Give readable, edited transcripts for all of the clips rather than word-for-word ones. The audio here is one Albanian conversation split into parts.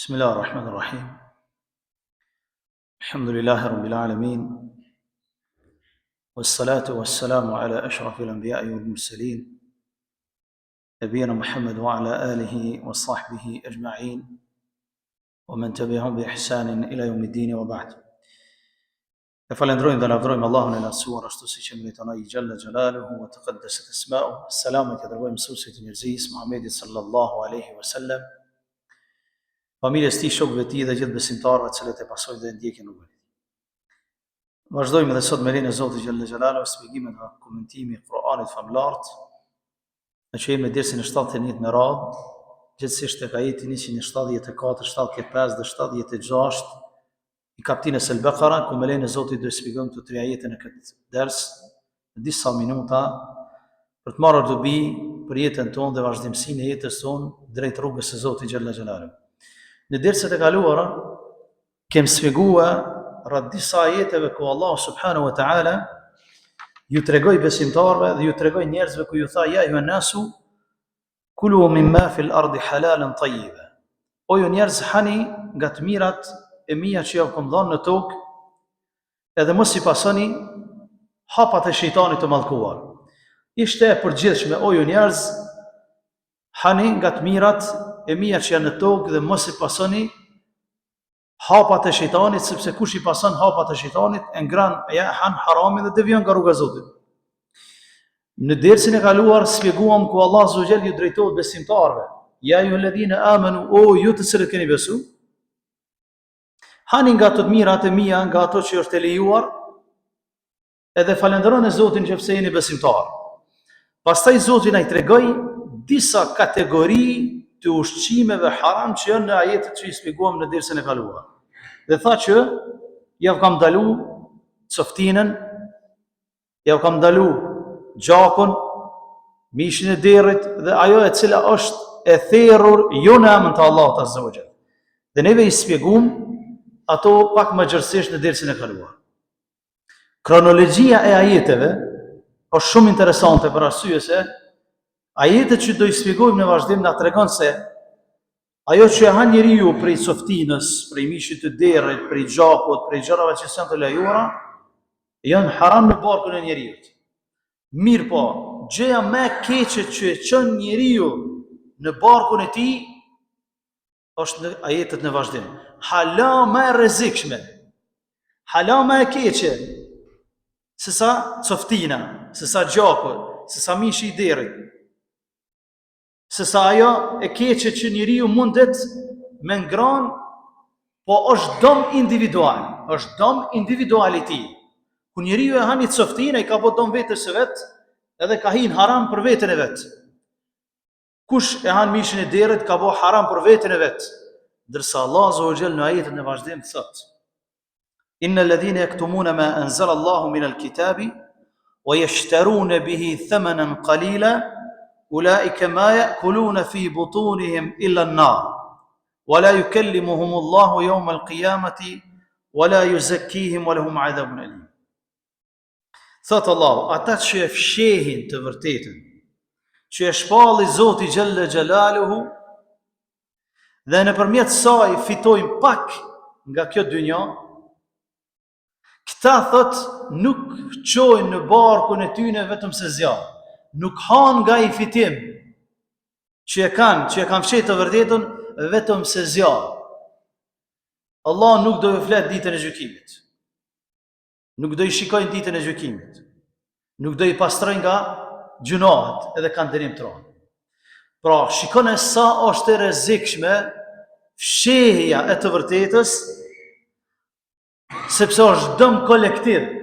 بسم الله الرحمن الرحيم الحمد لله رب العالمين والصلاة والسلام على أشرف الأنبياء والمرسلين نبينا محمد وعلى آله وصحبه أجمعين ومن تبعهم بإحسان إلى يوم الدين وبعد. فلندروين ذا لافدروين الله لنا سوى رشتوسي شملتنا جل جلاله وتقدست اسماؤه. السلام عليكم مسوسة نرزيس محمد صلى الله عليه وسلم. Familjes tij, shokëve të tij dhe gjithë besimtarëve të cilët e pasojnë dhe ndjekin rrugën. Vazhdojmë edhe sot me lejen e Zotit Gjelle Xhelalu shpjegimin dhe komentimi i Kur'anit famlar. Ne jemi në dersin e 71 në radhë, gjithsesi tek ajeti 174, 75 dhe 76 i kapitulit Al-Baqara, ku me lejen e Zotit do të shpjegojmë këto tre ajete në këtë ders në disa minuta për të marrë dobi për jetën tonë dhe vazhdimsinë e jetës tonë drejt rrugës së Zotit Gjelle Xhelalu. Në derset e kaluara kem shpjeguar rreth disa ajeteve ku Allah subhanahu wa taala ju tregoi besimtarëve dhe ju tregoi njerëzve ku ju tha ja ju nasu kulu mimma fil ardi halalan tayyiba. O ju njerëz, hani nga të mirat e mia që ju kam dhënë në tokë, edhe mos i pasoni hapat e shejtanit të mallkuar. Ishte e përgjithshme, o ju njerëz, hani nga të mirat e mia që janë në tokë dhe mos i pasoni hapat e shejtanit, sepse kush i pason hapat e shejtanit e ngran han haramin dhe devion nga rruga e Zotit. Në dersin e kaluar shpjeguam ku Allah Azza wa Jall ju drejtohet besimtarëve. Ja ju alladhina amanu, o ju të cilët keni besu, hani nga të mirat e mia, nga ato që është e lejuar, edhe falenderoni Zotin që pse jeni besimtar. Pastaj Zoti na i tregoi disa kategori të ushqimeve haram që janë në ajetet që i shpjeguam në dersin e kaluar. Dhe tha që ja kam ndalu coftinën, ja kam ndalu gjakun, mishin e derrit dhe ajo e cila është e therrur jo në emrin të Allahut Azza wa Jall. Dhe neve i shpjeguam ato pak më gjërësisht në dersin e kaluar. Kronologjia e ajeteve është shumë interesante për arsye se ajetet që do i shpjegojmë në vazhdim na tregon se ajo që e han njeriu prej coftinës, prej mishit të derrit, prej gjakut, prej gjërave që janë të lejuara, janë haram në barkun e njeriu. Mirë po, gjëja më e keqe që e çon njeriu në barkun e tij është në ajetet në vazhdim. Hala më e rrezikshme, hala më e keqe se sa coftina, se sa gjaku, se sa mishi i derrit, se sa ajo e keqe që njeriu mundet me ngran, po është dom individual, është dom individualiti. Ku njeriu e hani coftinë, ai ka po dom vetës së vet, edhe ka hin haram për veten e vet. Kush e han mishin e derrit ka bo haram për veten e vet. Ndërsa Allah Azza wa Jall në ajetin e vazhdim thot: Innal ladhina yaktumuna ma anzala Allahu min al-kitabi wa yashtaruna bihi thamanan qalila ulaika ma ya'kuluna fi butunihim illa an-nar wa la yukallimuhum Allahu yawma al-qiyamati wa la yuzakkihim wa lahum 'adhabun alim. Thot Allah, ata që e fshehin të vërtetën, që e shpalli Zoti Gjelle Xhelaluhu dhe nëpërmjet saj fitojnë pak nga kjo dynja, këta thot nuk çojnë në barkun e tyne vetëm se zjarr. Nuk han nga i fitim që e kanë fshetë të vërtetën vetëm se zjarr. Allah nuk do ju flet ditën e gjykimit. Nuk do i shikojnë ditën e gjykimit. Nuk do i pastrojnë nga gjunahet edhe kanë dënim të rënd. Pra, shikone sa është e rrezikshme fshehja e të vërtetës, sepse është dëm kolektiv.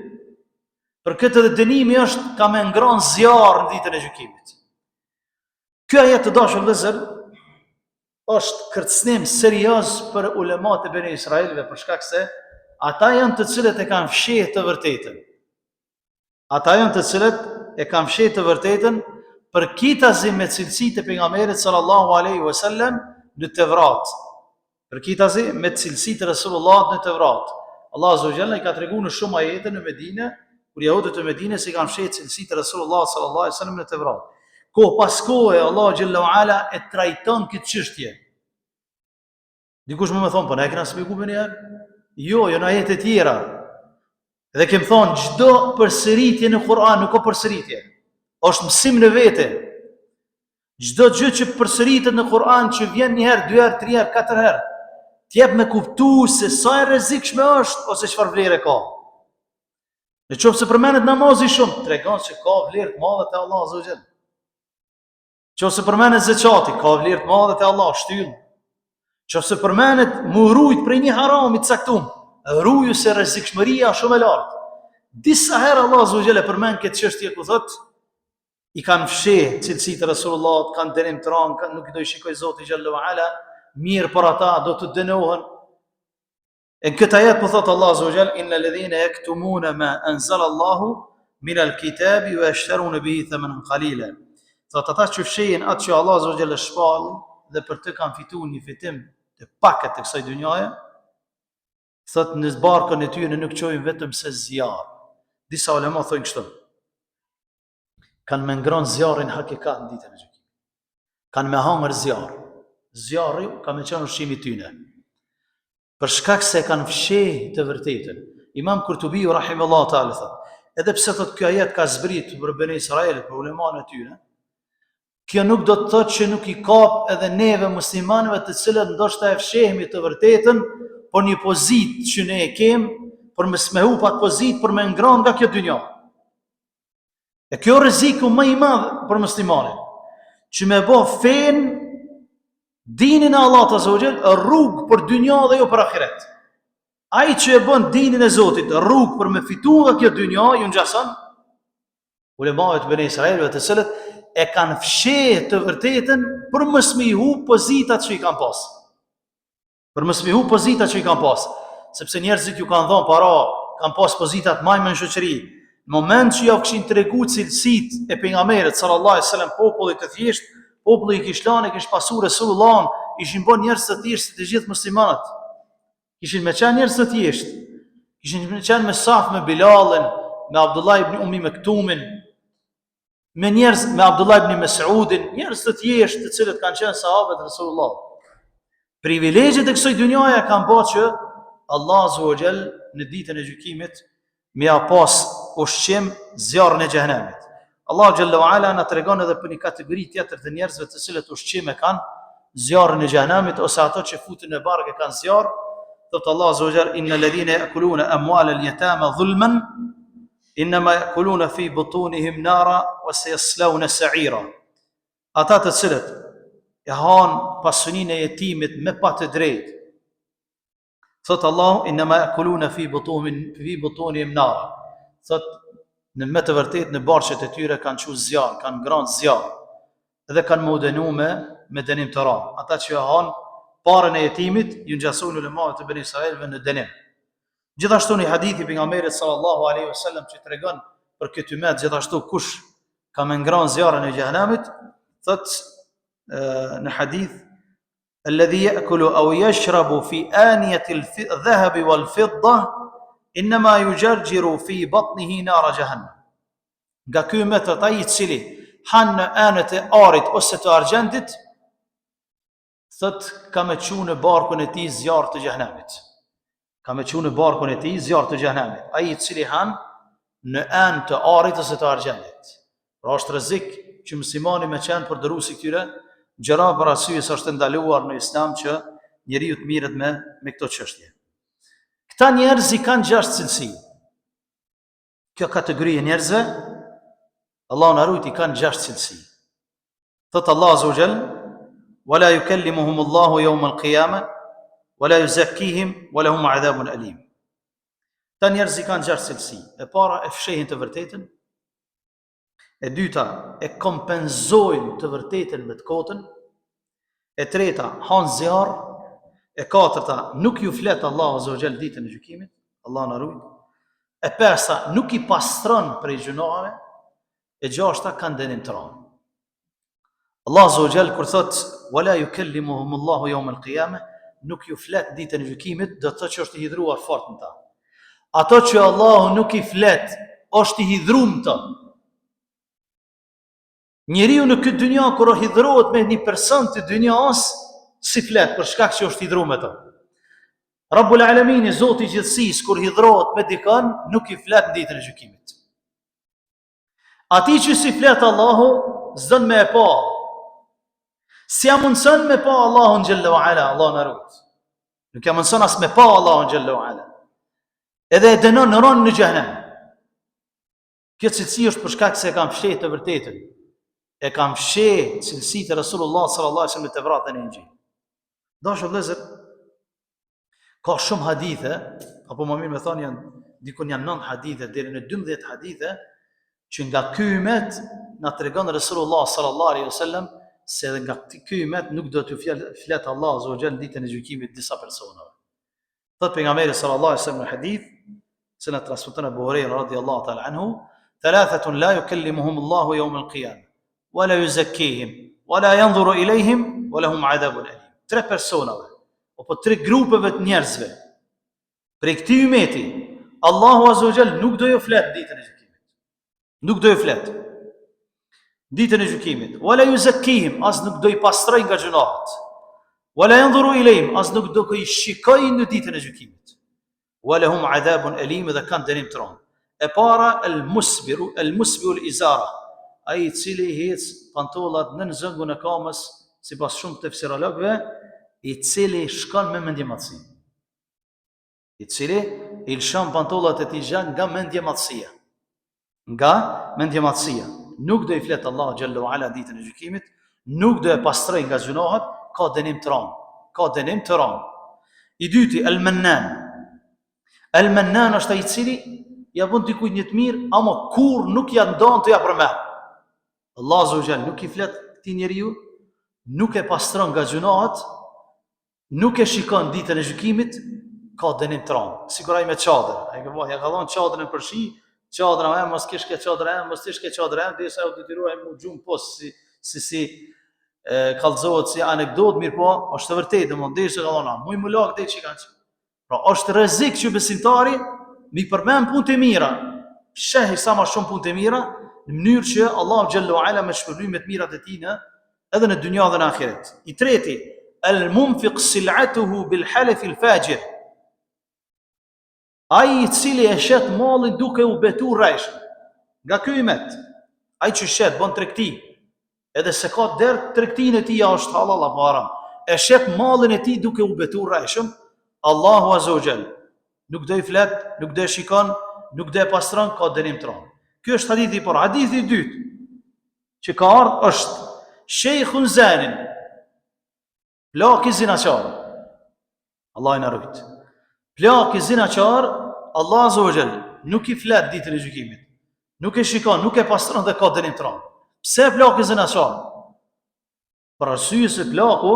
Për këtë dhe dënimi është ka me ngran zjarr në ditën e gjykimit. Ky ajet të dashur vëllezër është kërcënim serioz për ulemat e Beni Israelve, për shkak se ata janë të cilët e kanë fshehë të vërtetën. Ata janë të cilët e kanë fshehë të vërtetën për kitazi me cilësitë e pejgamberit sallallahu alaihi wasallam në Tevrat. Për kitazi me cilësitë e Resulullah në Tevrat. Allah Azza wa Jalla i ka treguar në shumë ajete në Medinë, kur jehudët e Medinës i kanë fshehë cilësitë e Resulullah sallallahu alaihi wasallam në Tevrat. Kohë pas kohe Allah Jalla wa Ala e trajton këtë çështje. Dikush më thonë, po ne kena shpjegu më njëherë? Jo, në ajete tjera. Dhe kem thonë, çdo përsëritje në Kur'an nuk ka përsëritje. Është mësim në vete. Çdo gjë që përsëritet në Kur'an, që vjen një herë, 2 herë, 3 herë, 4 herë, t'jep me kuptu se sa e rrezikshme është ose çfarë vlerë ka. Në qoftë se përmendet namazi shumë, tregon se ka vlerë të madhe te Allahu Azza wa Jall. Nëse përmendet zeqati, ka vlerë të madhe te Allah, shtyll. Nëse përmendet mu rujt prej një harami të caktuar, ruju se rrezikshmëria është shumë e lartë. Disa herë Allah Azza wa Jall e përmend këtë çështje ku thotë i kanë fsheh cilësitë e Resulullah, kanë dënim të rënd, nuk i do i shikoj Zoti xhallahu ala, mirë për ata do të dënohen. E këtë ajet po thotë Allah Azza wa Jall, innal ladhina yaktumuna ma anzala Allahu min al-kitabi wa yashtaruna bihi thamanan qalila. Thotë ata që fshehin atë që Allah Azza wa Jall shpall dhe për të kanë fituar një fitim të pakët të kësaj dynjaje, thotë në barkën e tyre nuk çojnë vetëm se zjarr. Disa ulema thonë kështu. Kanë me ngronë zjarrin hakikat në ditën e gjykimit. Kanë me hangër zjarr. Zjarri ka me qenë ushqimi tyne. Për shkak se kanë fsheh të vërtetën. Imam Kurtubiu rahimahullahu ta'ala thotë, edhe pse thotë ky ajet ka zbritur për Beni Israelit, për ulemat e tyre, kjo nuk do të thotë që nuk i kap edhe neve muslimanëve të cilët ndoshta e fshehemi të vërtetën, por një pozitë që ne e kemi për me smehu pat pozitë për me ngronë nga kjo dynja. E kjo rreziku më i madh për muslimanin, që me bë fen dinin e Allahut Azza wa Jall rrugë për dynja dhe jo për ahiret. Ai që e bën dinin e Zotit rrugë për me fituar nga kjo dynja, ju ngjason ulemat e Beni Israelve të cilët e kanë fsheh të vërtetën për mos me i hub pozitat që i kanë pas. Për mos me i hub pozitat që i kanë pas, sepse njerëzit ju kanë dhënë para, kanë pas pozitat më në shoqëri. Në moment që ja kishin tregu cilësitë e pejgamberit sallallahu alaihi wasallam popullit të thjesht, populli i Kishlanit kish pasur Resulullah, ishin bën njerëz të thjeshtë si të gjithë muslimanët. Kishin me qenë njerëz të thjeshtë. Kishin me qenë me Saf, me Bilalin, me Abdullah ibn Ummi Maktumin, me njerëz me Abdullah ibn Mas'udin, njerëz të thjeshtë të cilët kanë qenë sahabët e Resulullah. Privilegjet e kësaj dynjaje kanë bërë që Allah Azza wa Jall në ditën e gjykimit me ia pas ushqim zjarrin e xhenemit. Allah xhallahu ala na tregon edhe për një kategori tjetër të njerëzve të cilët ushqim e kanë zjarrin e xhenemit ose ato që futen në barkë kanë zjarr. Thot Allah Azza wa Jall, innal ladhina ya'kuluna amwal al-yatama dhulman inma ya'kuluna fi butunihim nara wa sayaslawna sa'ira. Ata të cilët e han pasuninë e jetimit me pa të drejtë. Thot Allah, inma ya'kuluna fi butunihim nara. Thot në me të vërtet në barqet e tyre kanë qu zjarr, kanë ngrënë zjarr, edhe kanë më dënuar me dënim të rënd. Ata që han parën e jetimit, ju ngjasojnë ulemat e Beni Israelve në dënim. Gjithashtu në hadithi pejgamberit sallallahu alaihi wasallam që tregon për këtë umet, gjithashtu kush ka me ngrënë zjarrin e xhenemit, thot në hadith, alladhi ya'kulu aw yashrabu fi aniyati al-dhahabi wal-fidda inma yujarjiru fi batnihi nar jahannam. Nga ky umet ai i cili han në anët e arit ose të argjendit, thot ka me qu në barkun e tij zjarr të xhenemit. Ka me qu në barkun e tij zjarr të xhenemit. Ai i cili han në anë të arit ose të argjendit. Pra është rrezik që muslimani me qenë përdoruesi këtyre gjëra për arsye se është ndaluar në Islam që njeriu të mirret me këto çështje. Këta njerëz i kanë 6 cilësi. Kjo kategori e njerëzve, Allah na rujt, i kanë 6 cilësi. Thot Allah Azza wa Jall, wala yukallimuhum Allahu yawm al-qiyamah wala yuzakkihim wa lahum 'adhabun alim. Këta njerëz i kanë 6 cilësi. E para e fshehin të vërtetën. E dyta e kompenzojnë të vërtetën me të kotën. E treta han zjarr. E katërta nuk ju flet Allahu Azza wa Jall ditën e gjykimit, Allah na rujt. E pesta nuk i pastron prej gjunave. E gjashta kanë dënim të rënd. Allah Azza wa Jall kur thot wala yukallimuhum Allahu yawm al-qiyamah, nuk ju flet ditën e gjykimit, do të thotë që është i hidhruar fort në ta. Ato që Allahu nuk i flet, është i hidhruar në ta. Njeriu në këtë dynja kur hidhrohet me një person të dynjas, si flet për shkak që është hidhur me të. Rabbul Alamin, Zoti i gjithësisë, kur hidhrohet me dikën, nuk i flet në ditën e gjykimit. Ati që si flet Allahu, s'don me e pa. Si ja mundson me pa Allahun xhalla wa ala, Allah na rut. Nuk ja mundson as me pa Allahun xhalla wa ala. Edhe e dënon në ron në xhenem. Kjo cilësi është për shkak se e kam fshehtë të vërtetën. E kam fshehtë cilësitë e Rasulullah sallallahu alaihi wasallam në Tevratën e Injil. Dashur vëllezër, ka shumë hadithe, apo më mirë me thonë dikun janë 9 hadithe deri në 12 hadithe që nga ky ummet na tregon Rasulullah sallallahu alaihi wasallam se edhe nga ky ummet nuk do të flet Allah azza wa jall ditën e gjykimit disa personave. Thot pejgamberi sallallahu alaihi wasallam në hadith, se na transmeton Abu Huraira radhiyallahu ta'ala anhu, thalathatun la yukallimuhum Allahu yawm al-qiyamah wa la yuzakkihim wa la yanzuru ilayhim wa lahum 'adabun alim. 3 personave apo 3 grupeve të njerëzve prej këtij ummeti, Allahu azza wa jall nuk do ju flet ditën e gjykimit. Nuk do ju flet ditën e gjykimit. Wala yuzakkihim, as nuk do i pastroj nga gjunahet. Wala yanzuru ilayhim, as nuk do i shikoj në ditën e gjykimit. Wala hum adhabun alim, dhe kanë dënim të rënd. E para al-musbiru al-izara, ai i cili hec pantollat në zëngun e kamës, sipas shumë tefsirologëve, i cili shkon me mendjematësi. I cili i lëshon pantollat e tij gjatë nga mendjematësia. Nga mendjematësia. Nuk do i flet Allah xhallahu ala ditën e gjykimit, nuk do e pastroj nga gjunohat, ka dënim të rënd. Ka dënim të rënd. I dyti al-mannan. Al-mannan është ai i cili ja bën dikujt një të mirë, ama kur nuk ja ndon të ja përmend. Allah azza wa jall nuk i flet këtij njeriu, nuk e pastron nga gjunohat, nuk e shikon ditën e gjykimit, ka dënim të rënd. Sikur ai me çadër. Ai ja ka dhënë çadrën për shi, çadra e mos kish ke çadra, mos tish ke çadra, derisa u detyrohem u gjum pos si kallëzohet si anekdot, mirë po, është të vërtetë, domosdoshmë derisa ka dhënë, muj më lak deri çikan. Pra është rrezik që besimtari mi përmend punë të mira, shehi sa më shumë punë të mira, në mënyrë që Allahu xhallahu ala me shpërblimet të mirat e tij edhe në dynjë dhe në ahiret. I treti, al-munfiq sil'atuhu bil halaf al-fajir. Ai i cili e shet mallin duke u betur rreshëm. Nga ky ummet, ai që shet bën tregti, edhe se ka der tregtinë e tij është halal apo haram, e shet mallin e tij duke u betur rreshëm, Allahu azza wa jall nuk do i flet, nuk do e shikon, nuk do e pastron, ka dënim të rënd. Ky është hadithi i parë. Hadithi i dytë që ka ardhur është shejkhun zanin, plak i zinaqar. Allah i na rujt. Plak i zinaqar, Allah azza wa jall nuk i flet ditën e gjykimit. Nuk e shikon, nuk e pastron dhe ka dënim të rënd. Pse plak i zinaqar? Për arsye se plaku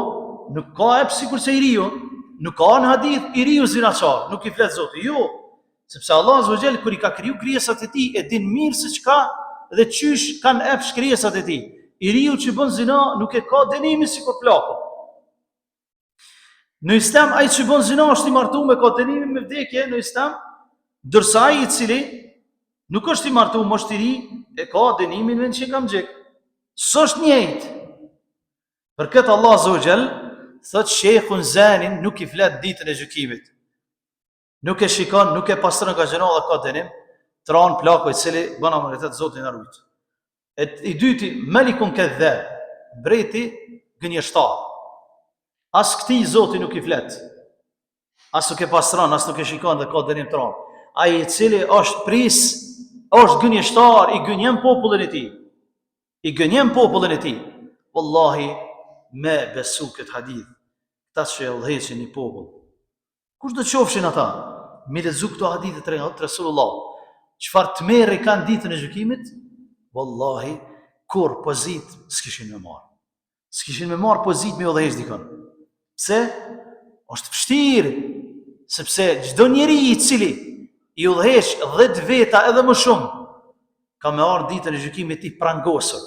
nuk ka ep sikur se i riu. Nuk ka në hadith i riu zinaqar, nuk i flet Zoti. Jo, sepse Allah azza wa jall kur i ka kriju krijesat e tij e din mirë se çka dhe çysh kanë ep krijesat e tij. I riu që bën zina nuk e ka dënimin sikur plaku. Në Islam ai që bën zina është i martuar me ka dënimin me vdekje në Islam, ndërsa ai i cili nuk është i martuar me shtiri e ka dënimin me që kam xhek. S'është njëjtë. Për këtë Allah azza wa jall thot shejkhun zanin nuk i flet ditën e gjykimit. Nuk e shikon, nuk e pastron nga gjëra dhe ka dënim, tran plaku i cili bën amanitet Zotin e rujt. I dyti, malikun kadhab, mbreti gënjeshtar. As këtij Zoti nuk i flet. As nuk e pastron, as nuk e shikon dhe ka dënim tran. Ai i cili është pris, është gënjeshtar, i gënjen popullin e tij. I gënjen popullin e tij. Wallahi me besu këtë hadith, ta që e udhëheqin një popull. Kush do të qofshin ata? Mi lexu këto hadithe të Rasulullah. Çfarë tmerri kanë ditën e gjykimit? Wallahi, kur pozit s'kishin me marr. S'kishin me marr pozit me udhëheq dikon. Pse? Është vështirë, sepse çdo njeri i cili i udhëheq 10 veta edhe më shumë, ka me ardhur ditën e gjykimit i prangosur.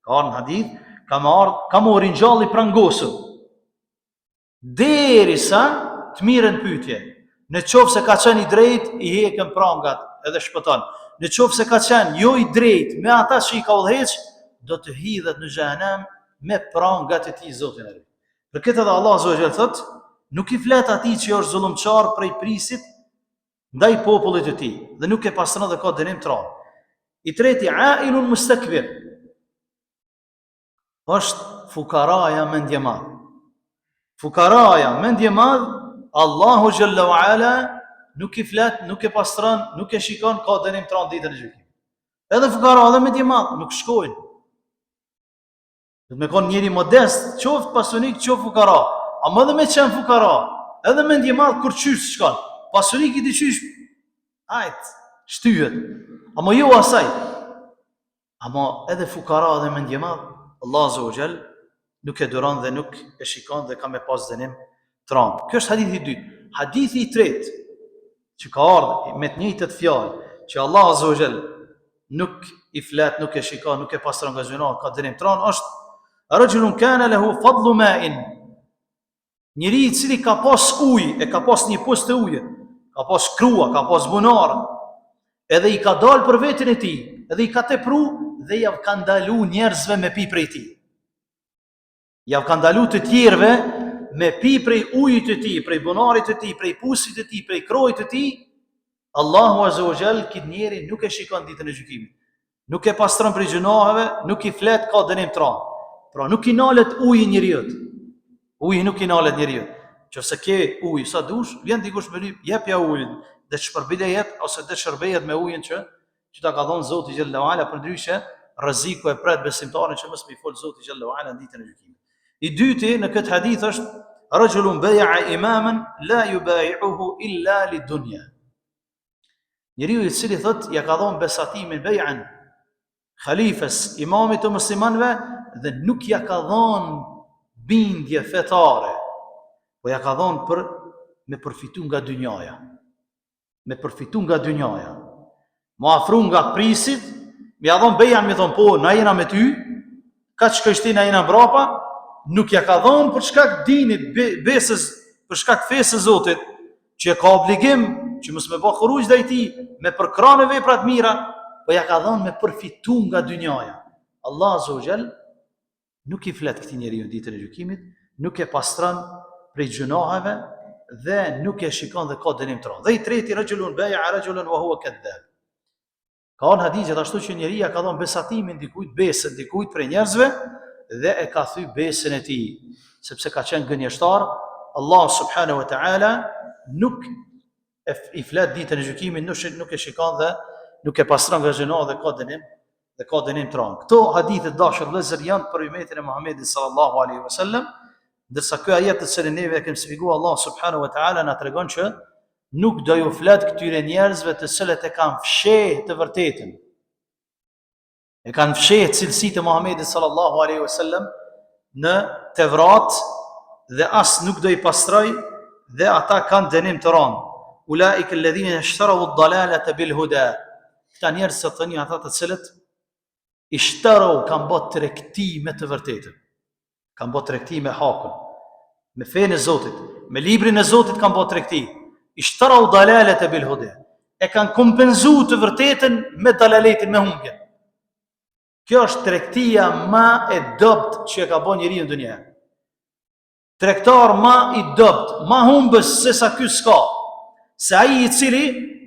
Ka ardhur në hadith, ka më rinjalli prangosur. Derisa të mirën pyetje. Në qoftë se ka qenë i drejt, i hekën prangat edhe shpëton. Në qoftë se ka qenë jo i drejt me ata që i ka udhëheq, do të hidhet në xhenem me prangat e tij Zotin e ri. Për këtë edhe Allah Azza wa Jall thot, nuk i flet atij që është zullumçar prej prisit ndaj popullit të tij dhe nuk e pastron dhe ka dënim të rrallë. I treti, ailun mustakbir, është fukaraja mendje madh. Fukaraja mendje madh, Allahu Jalla wa Ala nuk i flet, nuk e pastron, nuk e shikon, ka dënim të rrallë ditën e gjykimit. Edhe fukara dhe mendje madh nuk shkojnë. Me konë njëri modest, qoftë pasunik, qoftë fukara. A më dhe me qenë fukara, edhe me ndje madhë kur qysh shkon. Pasunik i të qysh, ajt, shtyhet. A më jo asaj. A më edhe fukara dhe me ndje madhë, Allah Azza wa Jall nuk e duron dhe nuk e shikon dhe ka me pas dënim të rrallë. Kjo është hadithi i dytë. Hadithi i tretë, që ka ardhur me të njëjtët fjalë, që Allah Azza wa Jall nuk i flet, nuk e shikon, nuk e pastron nga gjuna, ka dënim të rrallë, është rajulun kana lahu fadlu ma'in. Njëri i cili ka pas ujë, e ka pas një pus të ujë, ka pas krua, ka pas bunar, edhe i ka dalë për veten e tij, edhe i ka tepru dhe ja ka ndalu njerëzve me pi prej tij. Ja ka ndalu të tjerëve me pi prej ujit të tij, prej bunarit të tij, prej pusit të tij, prej krojit të tij. Allahu Azza wa Jall këtë njeri nuk e shikon ditën e gjykimit. Nuk e pastron prej gjunaheve, nuk i flet, ka dënim të rrallë. Pra nuk i nalet uji njeriut. Uji nuk i nalet njeriut. Qëse ke uji sa dush, vjen dikush me lyp, jep ja ujin, dhe shpërbile jep, ose dhe shërbejet me ujin që ta ka dhonë Zoti Gjalla wa Ala, për ndryshe, rreziku e pret besimtarin që mos më i fol Zoti Gjalla wa Ala ditën e gjykimit. I dyti në këtë hadith është rajulun bay'a imaman la yubayi'uhu illa lidunya. Njeriu i cili thot ja ka dhënë besatimin bej'an khalifes, imamit të muslimanëve, dhe nuk ja ka dhënë bindje fetare, po ja ka dhënë për me përfitu nga dynjaja. Me përfitu nga dynjaja. Më afru nga prisit, më ja dhënë bejan, më thonë, po, na jena me ty, ka që kështi na jena brapa, nuk ja ka dhënë për shkak dinit, besës, për shkak fesë Zotit, që ka obligim, që mos me bë khuruj ndaj tij, me përkrahë veprat mira, po ja ka dhënë me përfitu nga dynjaja. Allah Azza wa Jall nuk i flet këtij njeriu ditën e gjykimit, nuk e pastron prej gjunaheve dhe nuk e shikon dhe ka dënim të rrallë. Dhe i treti, rajulun bay'a rajulan wa huwa kadhab. Ka në hadith gjithashtu që njeriu ka dhënë besatimin dikujt, besën dikujt prej njerëzve dhe e ka thy besën e tij, sepse ka qenë gënjeshtar. Allah subhanahu wa ta'ala nuk i flet ditën e gjykimit, nuk e shikon dhe nuk e pastron nga gjuna dhe ka dënim të rrallë. Këto hadithe dashur vëllezër janë për ummetin e Muhamedit sallallahu alaihi wasallam, ndërsa ky ajet të cilin neve e kemi sqaruar, Allah subhanahu wa ta'ala na tregon që nuk do ju flet këtyre njerëzve të cilët e kanë fshehë të vërtetën. E kanë fshehë cilësitë e Muhamedit sallallahu alaihi wasallam në Tevrat dhe as nuk do i pastroj dhe ata kanë dënim të rrallë. Ulaika alladhina ishtaraw ad-dalalata bil huda. Këta njerëz të thënë ata të cilët ishtaraw kanë bërë tregti me të vërtetën. Kanë bërë tregti me hakun, me fenë e Zotit, me librin e Zotit kanë bërë tregti. Ishtaraw dalalata bil huda. E kanë kompenzuar të vërtetën me dalaletin, me humbjen. Kjo është tregtia më e dobët që ka bën njeriu në dunjë. Tregtar më i dobët, më humbës se sa ky s'ka. Se ai i cili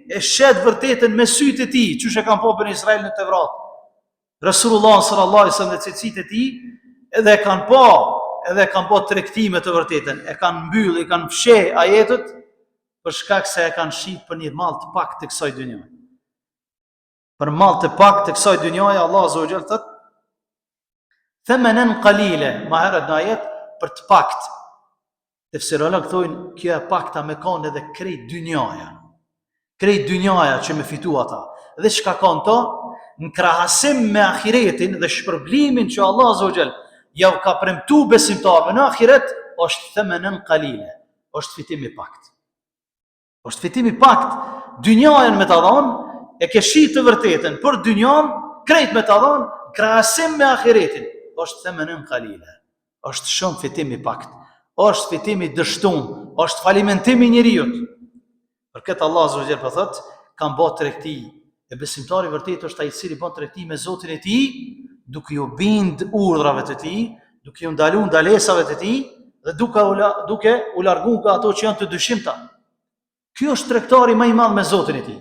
e shet vërtetën me sytë e tij, çush e kanë popën e Izrael në Tevrat. Rasulullah sallallahu alaihi wasallam dhe cilësitë e tij, edhe kanë pa tregtime të vërtetën, e kanë mbyll, e kanë fsheh ajetët për shkak se e kanë shit për një mall të pak të kësaj dynjaje. Për mall të pak të kësaj dynjaje, Allah Azza wa Jall thot: "Thamanan qalila", ma herët në ajet për të pakt. Tefsirolog thonë, kjo e pakta me kanë edhe krejt dynjaja. Krejt dynjaja që me fitu ata. Dhe çka kanë to? Në krahasim me ahiretin dhe shpërblimin që Allah Azza wa Jall ja ka premtu besimtarëve në ahiret, është thamanan qalila, është fitim i pakt. Është fitim i pakt. Dynjajen me ta dhon, e ke shit të vërtetën, për dynjan, krejt me ta dhon, krahasim me ahiretin, është thamanan qalila. Është shumë fitim i pakt. Është fitim i dështum, është falimentimi i njerëzit. Për këtë Allah Azza wa Jall po thot, kanë bërë tregti. E besimtari vërtet është ai i cili bën tregti me Zotin e tij, duke ju bind urdhrave të tij, duke ju ndaluar ndalesave të tij dhe duke u largu nga ato që janë të dyshimta. Ky është tregtari më i madh me Zotin e tij,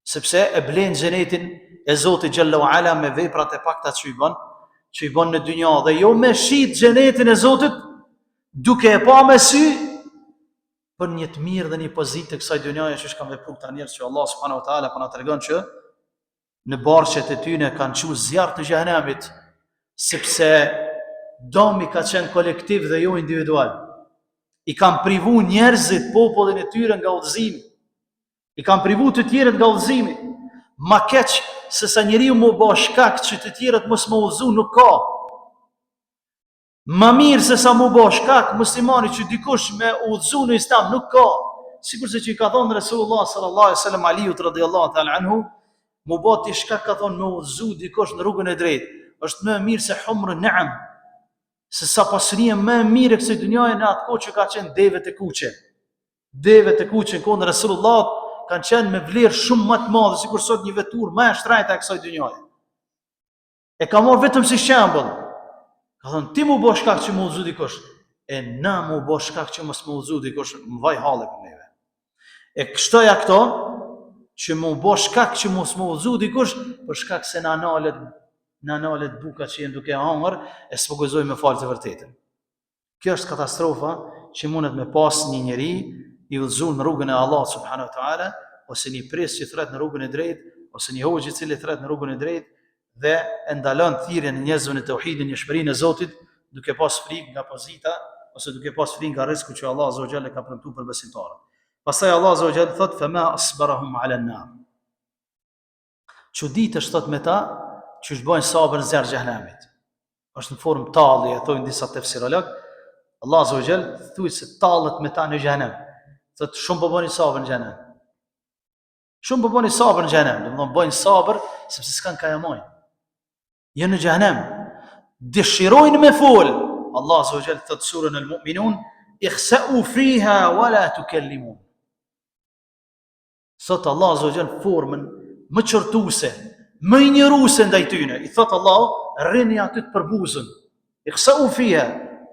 sepse e blen xhenetin e Zotit xhalla u ala me veprat e pakta që i bën në dynja, dhe jo me shit xhenetin e Zotit duke e pa me sy për një të mirë dhe një pozitë të kësaj dynjaje që kanë vepruar këta njerëz që Allah subhanahu wa taala po na tregon që në barqet e tyne kanë qu zjarr të xhenemit, sepse dëmi ka qenë kolektiv dhe jo individual. I kanë privu njerëzit, popullin e tyre nga udhëzimi. I kanë privu të tjerët nga udhëzimi. Ma keq se sa njeriu më bë shkak që të tjerët mos më udhëzu nuk ka. Ma mirë se sa më bë shkak muslimani që dikush me udhëzu në Islam nuk ka. Sikurse që i ka thonë Resulullah sallallahu alaihi wasallam Aliut radhiyallahu ta'ala anhu, më bë ti shkak ka thonë me udhëzu dikush në rrugën e drejtë. Është më mirë se humrun na'am. Se sa pasuria më e mirë kësaj dynjaje në atë kohë që ka qenë devet e kuqe. Devet e kuqe në kohën e Resulullah kanë qenë me vlerë shumë më të madhe, sikur sot një vetur më e shtrejta e kësaj dynjaje. E ka marrë vetëm si shembull. Ka thënë ti më bë shkak që më udhëzu dikush, e na më bë shkak që mos më udhëzu dikush, më vaj halle për neve. E kështoja këto që më bë shkak që mos më udhëzu dikush për shkak se na nalet buka që jenë duke hangër, e s'pogozoj me falë të vërtetën. Kjo është katastrofa që mundet me pas një njeri i udhëzuar në rrugën e Allah subhanahu wa taala, ose një pres që thret në rrugën e drejtë, ose një hoxh i cili thret në rrugën e drejtë dhe e ndalon thirrjen e njerëzve në tauhidin, në shpërinë e Zotit, duke pas frikë nga pozita ose duke pas frikë nga rreziku që Allah azza wa jalla ka premtuar për besimtarët. Pastaj Allah azza wa jalla thot: "Fama asbarahum 'ala an-nar." Çuditë është thot me ta që shbojnë sabër në zjarr xhenemit. Është në formë talli, e thojnë disa tefsirolog. Allah azza wa jall thuaj se tallet me ta në xhenem. Thot shumë po bëni sabër në xhenem. Shumë po bëni sabër në xhenem, domethënë bëjnë sabër sepse s'kan kajamojnë. Janë në xhenem. Dëshirojnë me fol. Allah azza wa jall thot surën Al-Mu'minun: "Ikhsa'u fiha wa la tukallimun." Sot Allah azza wa jall formën më çortuese, më injoruese ndaj tyne. I thot Allah, rrini aty të përbuzën. Ikhsa'u fiha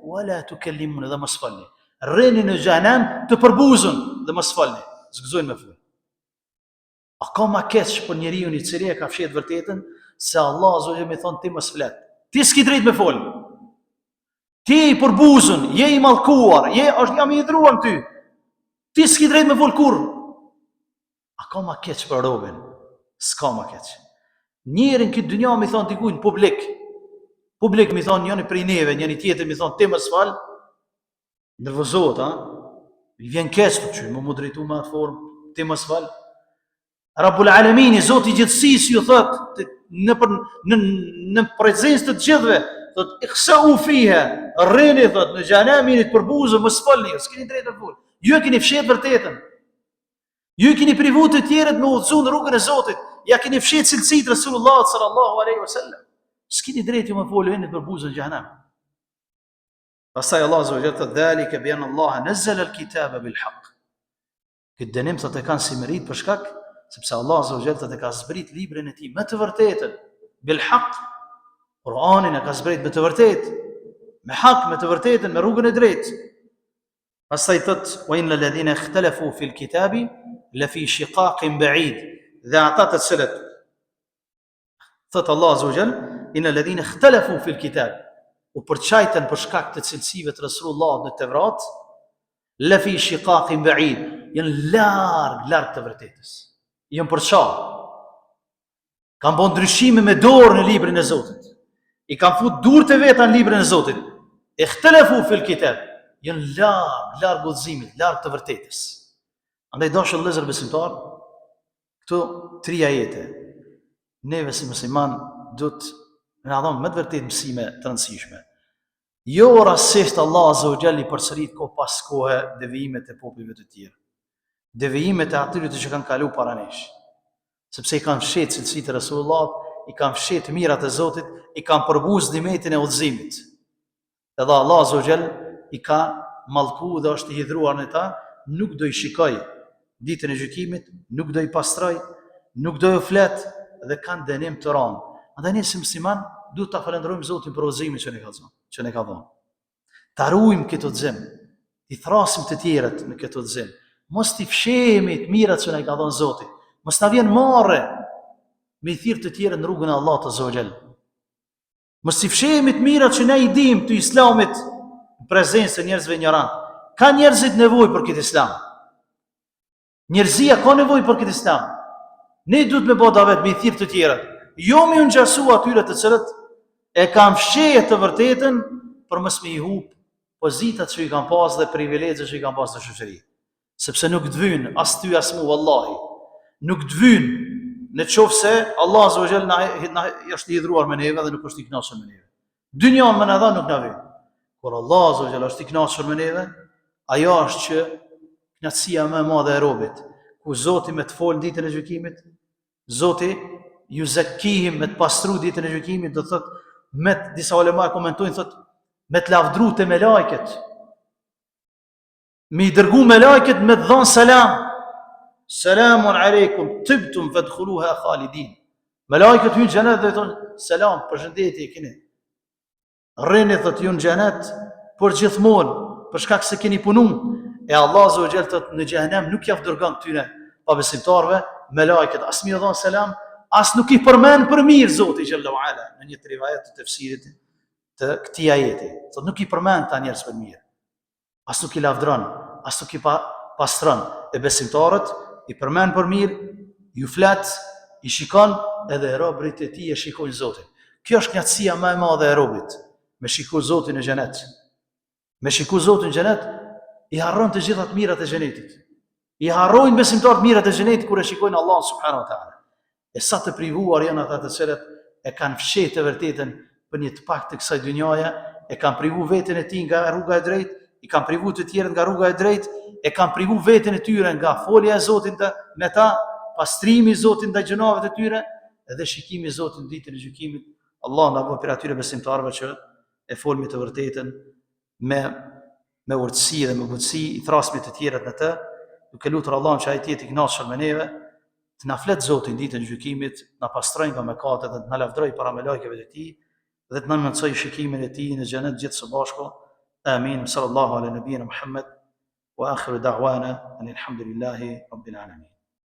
wa la tukallimun, dhe mos falni. Rrini në xhenem të përbuzën dhe mos falni. Zgëzojnë me fol. A ka ma keq për njeriu i cili e ka fshetë vërtetën se Allah azza wa jalla më thon ti mos flet. Ti s'ke drejt me fol. Ti i përbuzën, je i mallkuar, është jam i dhruar ty. Ti s'ke drejt me fol kurr. A ka ma keq për robën? S'ka ma keq. Njerin këtë dynja mi thon dikujt në publik. Publik mi thon njëri prej neve, njëri tjetër mi thon ti mos fal. Nervozohet, ha? I vjen keq që më drejtu me atë formë, ti mos fal. Rabbul Alamin, Zoti i gjithësisë ju thot në prezencë të gjithëve, thot ikhsa'u fiha, rrini thot në xhenem jeni të përbuzë, mos falni, s'keni drejtë të fol. Ju e keni fshetë vërtetën. Ju e keni privu të tjerët me udhëzu në rrugën e Zotit. Ja keni fshetë cilësitë Resulullah sallallahu alaihi wasallam. S'keni drejtë ju me fol jeni të përbuzë në xhenem. Pastaj Allah azza wa jalla thot dhalika bi anna Allah nazzala al-kitaba bil haqq. Këtë dënim thot e kanë si merit për shkak sepse Allah azza wa jalla thot e ka zbrit librin e tij me të vërtetën, bil haqq. Kur'anin e ka zbrit me të vërtetë, me hak, me të vërtetën, me rrugën e drejtë. Pastaj thot wa inna alladhina ikhtalafu fil kitabi la fi shiqaqin ba'id. Dhe ata të cilët thot Allah azza wa jalla inna alladhina ikhtalafu fil kitab, u përçajtën për shkak të cilësive të Resulullah në Tevrat, la fi shiqaqin ba'id, janë larg të vërtetës. Janë përça. Kanë bën ndryshime me dorë në librin e Zotit. I kanë fut durët e veta në librin e Zotit. Ikhtalafu fil kitab, janë larg udhëzimit, larg të vërtetës. Andaj dashur vëllezër besimtar, këto 3 ajete neve si musliman duhet në adhon me të vërtet mësime të rëndësishme. Jo rasisht Allah azza wa jalla i përsërit ko pas kohe devijimet e popujve të tjerë. Devijimet e atyre që kanë kalu para nesh. Sepse i kanë fshetë cilësitë e Resulullah, i kanë fshetë mirat e Zotit, i kanë përbuz nimetin e udhëzimit. Edhe Allah azza wa jalla i ka mallku dhe është i hidhruar në ta, nuk do i shikoj ditën e gjykimit, nuk do i pastroj, nuk do i flet dhe kanë dënim të rëndë. Andaj ne si musliman duhet ta falenderojmë Zotin për udhëzimin që ne ka dhënë. ta ruajmë këtë udhëzim, i thrasim të tjerët në këtë udhëzim. Mos t'i fshehemi të mirat që na i ka dhënë Zoti. Mos na vjen marrë me i thirr të tjerë në rrugën e Allahut Azza wa Jall. Mos t'i fshehemi të mirat që na i dim të Islamit në prezencë e njerëzve ignorant. Ka njerëzit nevojë për këtë Islam. Njerëzia ka nevojë për këtë Islam. Ne duhet me bëu davet me i thirr të tjerët. Jo me u ngjasu atyre të cilët e kanë fshehë të vërtetën për mos me i humb pozitat që i kanë pas dhe privilegjet që i kanë pas në shoqëri. Sepse nuk të vyn as ty as mu vallahi. Nuk të vyn në qoftë se Allah Azza wa Jall na është i hidhur me neve dhe nuk është i kënaqur me neve. Dynjan më na dha nuk na vjen. Kur Allah Azza wa Jall është i kënaqur me neve, ajo është që kënaqësia më e madhe e robit, ku Zoti me të fol ditën e gjykimit, Zoti ju zakihim me të pastru ditën e gjykimit, do thotë me disa ulema komentojnë thotë me të lavdru te me lajket. Me i dërgu me lajket me të dhënë selam. Selamun aleikum tibtum fadkhuluha khalidin. Me lajket hynë xhenet dhe thonë selam, përshëndetje keni. Rrini thotë ju në xhenet për gjithmonë, për shkak se keni punu. E Allah Azza wa Jall thotë në xhehenem nuk ja dërgon këtyre pabesimtarve me lajket as më dhon selam, as nuk i përmend për mirë Zoti xhallahu ala në një rivajet të tefsirit të këtij ajeti. Thotë nuk i përmend ta njerëz për mirë. As nuk i lavdron, as nuk i pastron. E besimtarët i përmend për mirë, ju flet, i shikon edhe robërit e tij e shikojnë Zotin. Kjo është kënaqësia më e madhe e robit, me shikuar Zotin në xhenet. Me shikuar Zotin në xhenet, i harron të gjitha të mirat e xhenetit. I harrojnë besimtarët mirat e xhenetit kur e shikojnë Allahun subhanahu wa taala. E sa të privuar janë ata të cilët e kanë fshehtë të vërtetën për një të pak të kësaj dynjaje, e kanë privu veten e tij nga rruga e drejtë, i kanë privu të tjerët nga rruga e drejtë, e kanë privu veten e tyre nga folja e Zotit me ta, pastrimi i Zotit ndaj gjunave të tyre, edhe shikimi i Zotit në ditën e gjykimit. Allah na bëj për atyre besimtarëve që e folmi të vërtetën me urtësi dhe me butësi, i thrasmi të tjerët në të, duke lutur Allahun që ai të jetë i kënaqur me neve, të na flet Zoti në ditën e gjykimit, na pastrojë nga mëkatet dhe të na lavdërojë para me lajkeve të tij, dhe të na mësoj shikimin e tij në xhenet gjithë së bashku. Amin. Sallallahu ala nabiyina Muhammad wa akhiru da'wana alhamdulillahi rabbil alamin.